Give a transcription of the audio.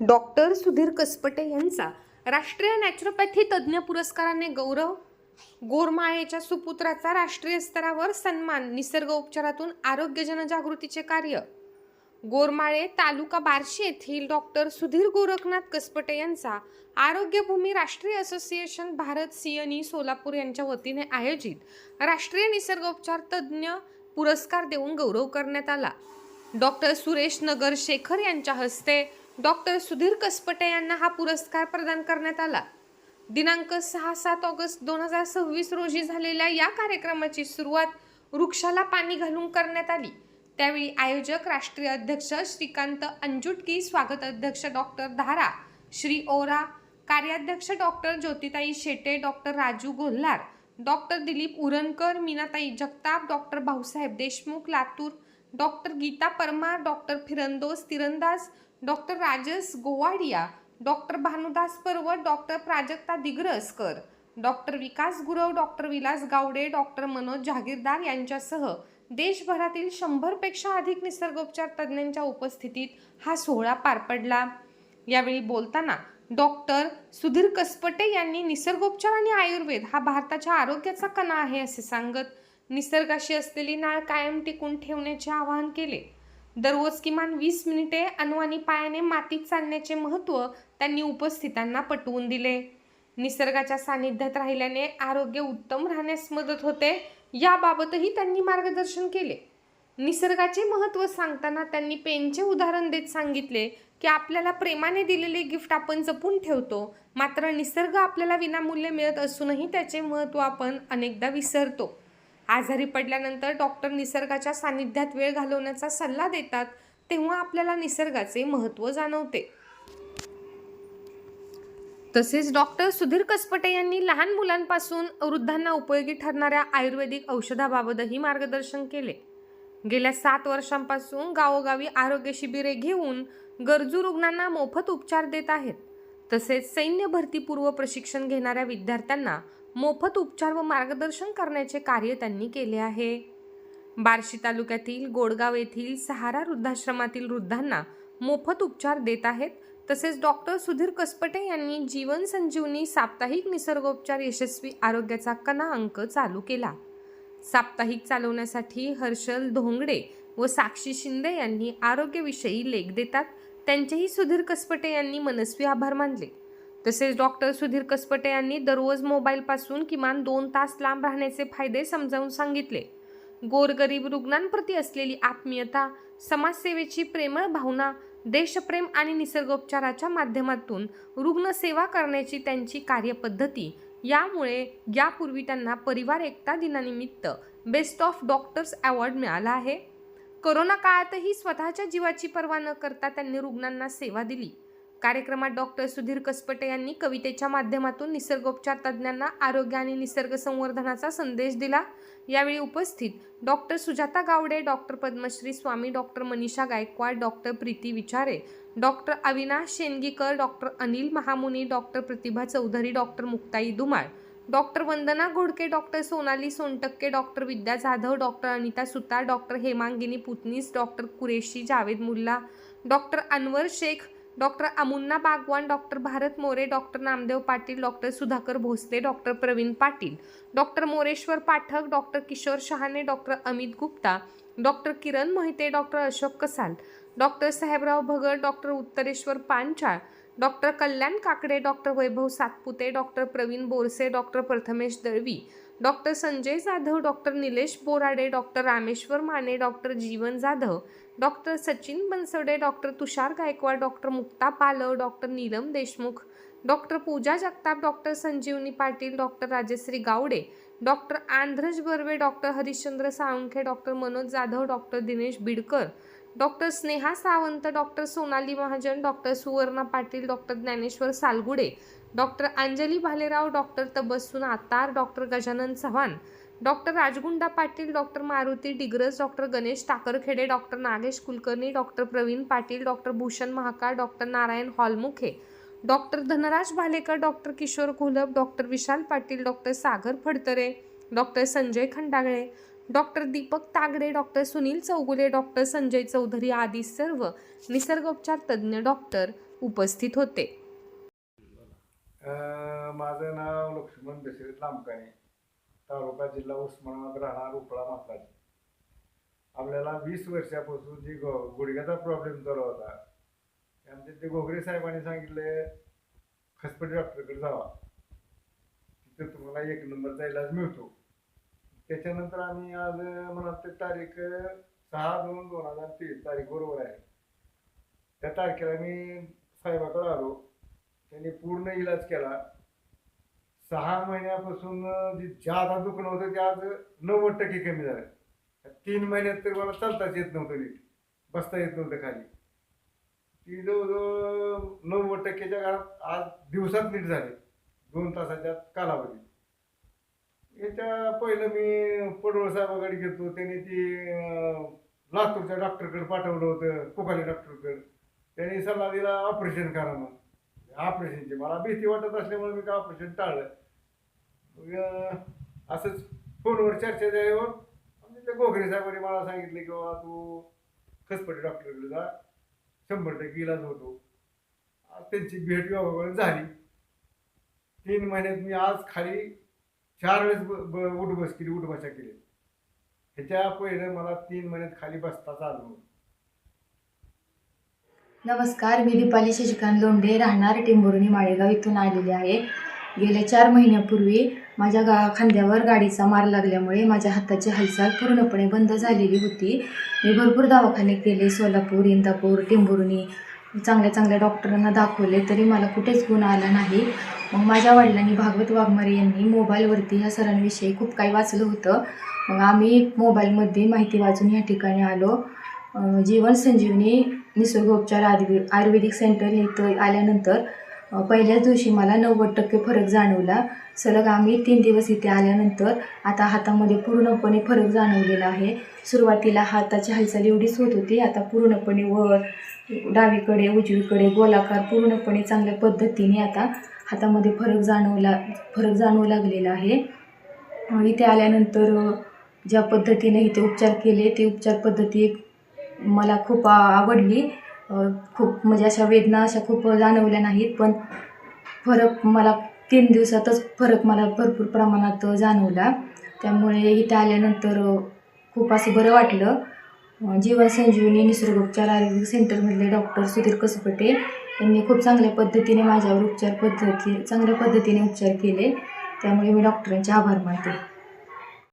Doctor Sudhir Kaspate यांचा राष्ट्रीय naturopathy तज्ज्ञ पुरस्काराने गौरव. गोरमाळेच्या सुपुत्राचा राष्ट्रीय स्तरावर सन्मान. निसर्ग उपचारातून आरोग्य जनजागृतीचे कार्य. गोरमाळे तालुका बार्शी येथील डॉक्टर सुधीर गोरखनाथ कसपटे यांचा आरोग्यभूमी राष्ट्रीय असोसिएशन भारत सियनी सोलापूर यांच्या वतीने आयोजित राष्ट्रीय निसर्गोपचार तज्ज्ञ पुरस्कार देऊन गौरव करण्यात आला. डॉक्टर सुरेश नगरशेखर यांच्या हस्ते डॉक्टर सुधीर कसपटे यांना हा पुरस्कार प्रदान करण्यात आला. दिनांक 6-7 ऑगस्ट 2026 रोजी झालेल्या या कार्यक्रमाची सुरुवात वृक्षाला पाणी घालून करण्यात आली. त्यावेळी आयोजक राष्ट्रीय अध्यक्ष श्रीकांत अंजुटकी, स्वागत अध्यक्ष डॉक्टर धारा श्री ओरा, कार्याध्यक्ष doctor Jyotitai Shete, doctor Raju Golhar, doctor Dilip Urankar, Meenatai Jagtap, doctor Bhausaheb Deshmukh Latur, doctor Geeta Parmar, doctor Firandos Tirandaj, doctor Rajesh Gowadia, doctor Bhanudas Parvat, doctor Prajakta Digraskar, doctor Vikas Gurav, doctor Vilas Gawade, doctor Manoj Jahagirdar यांच्यासह देशभरातील 100 पेक्षा अधिक निसर्गोपचार तज्ज्ञांच्या उपस्थितीत हा सोहळा पार पडला. यावेळी बोलताना डॉक्टर सुधीर कसपटे यांनी निसर्गोपचार आणि आयुर्वेद हा भारताच्या आरोग्याचा कणा आहे असे सांगत निसर्गाशी असलेली नाळ कायम टिकून ठेवण्याचे आवाहन केले. दररोज किमान 20 मिनिटे अनवाणी पायाने मातीत चालण्याचे महत्त्व त्यांनी उपस्थितांना पटवून दिले. निसर्गाच्या सानिध्यात राहिल्याने आरोग्य उत्तम राहण्यास मदत होते, याबाबतही त्यांनी मार्गदर्शन केले. निसर्गाचे महत्त्व सांगताना त्यांनी पेनचे उदाहरण देत सांगितले की आपल्याला प्रेमाने दिलेले गिफ्ट आपण जपून ठेवतो, मात्र निसर्ग आपल्याला विनामूल्य मिळत असूनही त्याचे महत्त्व आपण अनेकदा विसरतो. आजारी पडल्यानंतर डॉक्टर निसर्गाच्या सानिध्यात वेळ घालवण्याचा सल्ला देतात, तेव्हा आपल्याला निसर्गाचे महत्त्व जाणवते. तसेच डॉक्टर सुधीर कसपटे यांनी लहान मुलांपासून वृद्धांना उपयोगी ठरणाऱ्या आयुर्वेदिक औषधाबाबतही मार्गदर्शन केले. गेल्या 7 वर्षांपासून गावोगावी आरोग्य शिबिरे घेऊन गरजू रुग्णांना मोफत उपचार देत आहेत. तसेच सैन्य भरतीपूर्व प्रशिक्षण घेणाऱ्या विद्यार्थ्यांना मोफत उपचार व मार्गदर्शन करण्याचे कार्य त्यांनी केले आहे. बार्शी तालुक्यातील गोडगाव येथील सहारा वृद्धाश्रमातील वृद्धांना मोफत उपचार देत आहेत. तसेच डॉक्टर सुधीर कसपटे यांनी जीवन संजीवनी साप्ताहिक निसर्गोपचार यशस्वी आरोग्याचा कणा अंक चालू केला. साप्ताहिक चालवण्यासाठी हर्षल धोंगडे व साक्षी शिंदे यांनी आरोग्याविषयी लेख देतात. त्यांचेही सुधीर कसपटे यांनी मनस्वी आभार मानले. तसेच डॉक्टर सुधीर कसपटे यांनी दररोज मोबाईलपासून किमान 2 तास लांब राहण्याचे फायदे समजावून सांगितले. गोरगरीब रुग्णांप्रती असलेली आत्मीयता, समाजसेवेची प्रेमळ भावना, देशप्रेम आणि निसर्गोपचाराच्या माध्यमातून रुग्णसेवा करण्याची त्यांची कार्यपद्धती यामुळे यापूर्वी त्यांना परिवार एकता दिनानिमित्त बेस्ट ऑफ डॉक्टर्स अवॉर्ड मिळाला आहे. कोरोना काळातही स्वतःच्या जीवाची पर्वा न करता त्यांनी रुग्णांना सेवा दिली. कार्यक्रमात डॉक्टर सुधीर कसपटे यांनी कवितेच्या माध्यमातून निसर्गोपचार तज्ज्ञांना आरोग्य आणि निसर्ग संवर्धनाचा संदेश दिला. यावेळी उपस्थित doctor Sujata Gawade, doctor Padmashri Swami, doctor Manisha Gaikwad, doctor Preeti Vichare, doctor Avinash Shengikar, doctor Anil Mahamuni, doctor Pratibha Chaudhari, doctor Muktai Dhumal, doctor Vandana Ghodke, doctor Sonali Sontakke, doctor Vidya Jadhav, doctor Anita Sutar, doctor Hemangini Putnis, doctor Qureshi Javed Mulla, doctor Anwar Shaikh, doctor Amunna Bagwan, doctor Bharat More, doctor Namdev Patil, doctor Sudhakar Bhosale, doctor Pravin Patil, doctor Moreshwar Pathak, doctor Kishore शहाणे, doctor Amit Gupta, doctor Kiran Mohite, doctor Ashok Kasal, doctor Sahebrao Bhagat, doctor Uttareshwar Panchal, doctor Kalyan Kakade, doctor Vaibhav Satpute, doctor Pravin Borse, doctor Prathamesh Dalvi, doctor Sanjay Jadhav, doctor Nilesh Borade, doctor Rameshwar Mane, doctor Jeevan Jadhav, doctor Sachin Bansode, doctor Tushar Gaikwad, doctor Mukta Palav, doctor Neelam Deshmukh, doctor Pooja Jagtap, doctor Sanjeevani Patil, doctor Rajashri Gawade, doctor Andhraj Barve, doctor Harishchandra Salunkhe, doctor Manoj Jadhav, doctor Dinesh Bidkar, doctor Sneha Sawant, doctor Sonali Mahajan, doctor Suvarna Patil, doctor Dnyaneshwar Salgude, doctor Anjali Bhalerao, doctor Tabassum Atar, doctor Gajanan Chavan, doctor Rajgunda Patil, doctor Maruti Digras, doctor Ganesh Takarkhede, doctor Nagesh Kulkarni, doctor Pravin Patil, doctor Bhushan Mahakal, doctor Narayan Holmukhe, doctor Dhanraj Bhalekar, doctor Kishor Gholap, doctor Vishal Patil, doctor Sagar Phadtare, doctor Sanjay Khandagale, doctor Deepak Tagde, doctor Sunil Chougule, doctor Sanjay Chaudhari आदी सर्व निसर्गोपचार तज्ज्ञ doctor उपस्थित होते. माझं नाव लक्ष्मण दशरथ लांबकाणे, तालुका जिल्हा उस्मानाबाद, राहणार उपळा महाराज. आपल्याला 20 वर्षापासून जी गुडघ्याचा प्रॉब्लेम चालू होता, आमचे ते घोगरे साहेबांनी सांगितले खसपटे डॉक्टरकडे जावा, तिथं तुम्हाला 1 नंबरचा इलाज मिळतो. त्याच्यानंतर आम्ही आज म्हणा ते तारीख 6/2/2023 तारीख बरोबर आहे, त्या तारखेला मी साहेबाकडे आलो. त्यांनी पूर्ण इलाज केला. 6 महिन्यापासून जे जादा दुखणं होतं ते आज 90% कमी झालं. 3 महिन्यात तर मला चालताच येत नव्हतं, नीट बसता येत नव्हतं खाली. ती जवळजवळ 90%च्या घरात आज दिवसात नीट झाले, 2 तासाच्या कालावधीत. याच्या पहिलं मी पडवळ साहेबाकडे गेलो, त्यांनी ती लातूरच्या डॉक्टरकडे पाठवलं होतं, कोकाले डॉक्टरकडे. त्यांनी सल्ला दिला ऑपरेशन करा म्हणून. ऑपरेशनची मला भीती वाटत असल्यामुळे मी काय ऑपरेशन टाळलं. असंच फोनवर चर्चा झाल्यावर त्या घोगरे साहेबांनी मला सांगितलं की बाबा तू खसपटे डॉक्टरकडे जा, 100% इलाज होतो. आज त्यांची भेट योगाकडे झाली. 3 महिन्यात मी आज खाली 4 वेळेस उठबस केली, उठबशा केली. ह्याच्या पहिलं मला 3 महिन्यात खाली बसताच आलं नव्हतं. नमस्कार, मी दीपाली शशिकांत लोंढे, राहणार टेंभुर्णी माळेगाव इथून आलेले आहे. गेल्या 4 महिन्यापूर्वी माझ्या खांद्यावर गाडीचा मार लागल्यामुळे माझ्या हाताची हालचाल पूर्णपणे बंद झालेली होती. मी भरपूर दवाखाने केले, सोलापूर, इंदापूर, टेंभुर्णी, चांगल्या डॉक्टरांना दाखवले, तरी मला कुठेच गुण आला नाही. मग माझ्या वडिलांनी भागवत वाघमारे यांनी मोबाईलवरती ह्या सरांविषयी खूप काही वाचलं होतं. मग आम्ही मोबाईलमध्ये माहिती वाचून ह्या ठिकाणी आलो. जीवन संजीवनी निसर्गोपचार आयुर्वेदिक सेंटर हे इथं आल्यानंतर पहिल्याच दिवशी मला 90% फरक जाणवला. सलग आम्ही 3 दिवस इथे आल्यानंतर आता हातामध्ये पूर्णपणे फरक जाणवलेला आहे. सुरुवातीला हाताची हालचाल एवढीच होत होती, आता पूर्णपणे वर डावीकडे उजवीकडे गोलाकार पूर्णपणे चांगल्या पद्धतीने आता हातामध्ये फरक जाणवू लागलेला आहे. इथे आल्यानंतर ज्या पद्धतीने इथे उपचार केले ते उपचार पद्धती मला खूप आवडली. खूप म्हणजे अशा वेदना खूप जाणवल्या नाहीत, पण फरक मला 3 दिवसातच फरक मला भरपूर प्रमाणात जाणवला. त्यामुळे इथे आल्यानंतर खूप असं बरं वाटलं. जीवन संजीवनी निसर्गोपचार आयुर्वेदिक सेंटरमधले डॉक्टर सुधीर कसपटे यांनी खूप चांगल्या पद्धतीने माझ्यावर चांगल्या पद्धतीने उपचार केले. त्यामुळे मी डॉक्टरांचे आभार मानते.